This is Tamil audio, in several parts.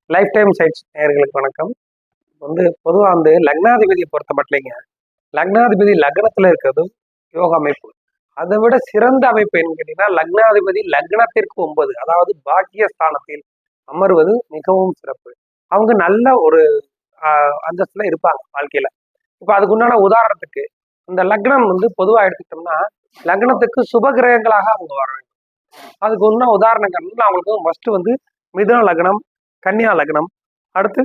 லைஃப் டைம் சைட்ஸ் நேயர்களுக்கு வணக்கம். பொதுவாக லக்னாதிபதியை பொறுத்த மட்டும் லக்னாதிபதி லக்னத்துல இருக்கிறது யோக அமைப்பு. அதை விட சிறந்த அமைப்பு என்ன கேட்டீங்கன்னா, லக்னாதிபதி லக்னத்திற்கு 9, அதாவது பாக்கியஸ்தானத்தில் அமர்வது மிகவும் சிறப்பு. அவங்க நல்ல ஒரு அந்தஸ்துல இருப்பாங்க வாழ்க்கையில. இப்ப அதுக்கு உண்டான உதாரணத்துக்கு இந்த லக்னம் பொதுவா எடுத்துக்கிட்டோம்னா, லக்னத்துக்கு சுப கிரகங்களாக அவங்க வர வேண்டும். அதுக்கு உண்டான உதாரணங்கள் அவங்களுக்கு ஃபர்ஸ்ட் மிதுன லக்னம், கன்னியா லக்னம், அடுத்து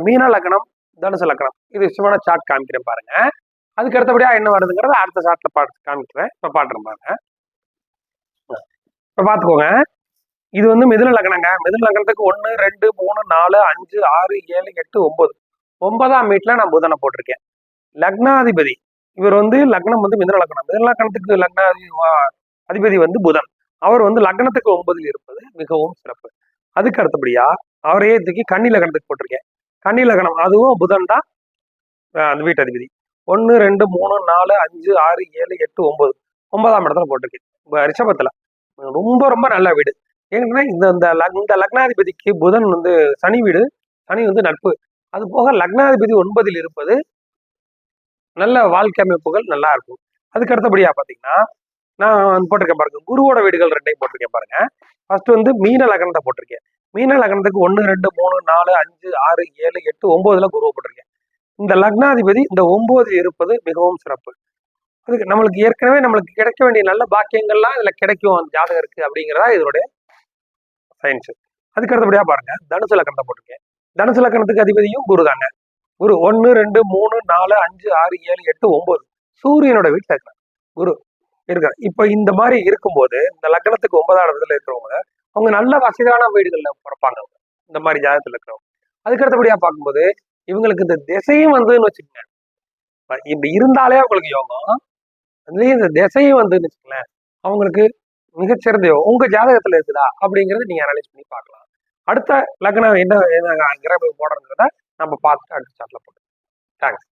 மீன லக்னம், தனுசு லக்னம். இது விஷயமான சார்ட் காமிக்கிறேன் பாருங்க. அதுக்கு அடுத்தபடியா என்ன வருதுங்கிறத அடுத்த சார்ட்ல காமிக்கிறேன். இப்ப பாடுறேன் பாருங்க. இப்ப பாத்துக்கோங்க. இது மிதுன லக்னங்க. மிதுன லக்னத்துக்கு 1, 2, 3, 4, 5, 6, 7, 8, 9. 9ஆம் வீட்டுல நான் புதனை போட்டிருக்கேன். லக்னாதிபதி இவர் லக்னம் மிதுன லக்னம். மிதுன லக்னத்துக்கு அதிபதி புதன். அவர் லக்னத்துக்கு 9ல் இருப்பது மிகவும் சிறப்பு. அதுக்கு அடுத்தபடியா அவரையே தூக்கி கன்னி லக்னத்துக்கு போட்டிருக்கேன். கன்னி லக்னம் அதுவும் புதன் தான் அந்த வீட்டு அதிபதி. 1, 2, 3, 4, 5, 6, 7, 8, 9. 9ஆம் இடத்துல போட்டிருக்கேன் ரிஷபத்துல. ரொம்ப ரொம்ப நல்ல வீடு. ஏன்னா இந்த லக்னாதிபதிக்கு புதன் சனி வீடு. சனி நட்பு. அது போக லக்னாதிபதி 9ல் இருப்பது நல்ல வாழ்க்கை அமைப்புகள் நல்லா இருக்கும். அதுக்கு அடுத்தபடியா பாத்தீங்கன்னா நான் போட்டிருக்கேன் பாருங்க, குருவோட வீடுகள் 2ஐயும் போட்டிருக்கேன் பாருங்க. ஃபர்ஸ்ட் மீன லக்னத்தை போட்டிருக்கேன். மீன லக்னத்துக்கு 1, 2, 3, 4, 5, 6, 7, 8, 9ல குருவை போட்டிருக்கேன். இந்த லக்னாதிபதி இந்த 9ல் இருப்பது மிகவும் சிறப்பு. அதுக்கு நம்மளுக்கு ஏற்கனவே கிடைக்க வேண்டிய நல்ல பாக்கியங்கள்லாம் இதுல கிடைக்கும் அந்த ஜாதகருக்கு அப்படிங்கிறதா இதனுடைய சயின்ஸ். அதுக்கு அடுத்தபடியா பாருங்க, தனுசு லக்னத்தை போட்டிருக்கேன். தனுசு லக்னத்துக்கு அதிபதியும் குரு தாங்க. குரு 1, 2, 3, 4, 5, 6, 7, 8, 9 சூரியனோட வீட்டுல இருக்கிறார் குரு இருக்காரு. இப்ப இந்த மாதிரி இருக்கும்போது இந்த லக்னத்துக்கு 9ஆம் இடத்துல இருக்கிறவங்க அவங்க நல்ல வசதியான வீடுகள்ல பிறப்பாங்க. இந்த மாதிரி ஜாதகத்துல இருக்கிறவங்க. அதுக்கு அடுத்தபடியா பார்க்கும்போது இவங்களுக்கு இந்த திசையும் வச்சுக்கோங்க. இப்படி இருந்தாலே அவங்களுக்கு யோகம். அதுலயும் இந்த திசையும் வச்சுக்கோங்களேன், அவங்களுக்கு மிகச்சிறந்த யோகம். உங்க ஜாதகத்துல இருக்குதா அப்படிங்கறத நீங்க அனலைஸ் பண்ணி பார்க்கலாம். அடுத்த லக்னம் என்ன கிரகம் போடுறதுங்கிறத நம்ம பார்த்துட்டு அடுத்த சாட்ல போடுறோம். தேங்க்ஸ்.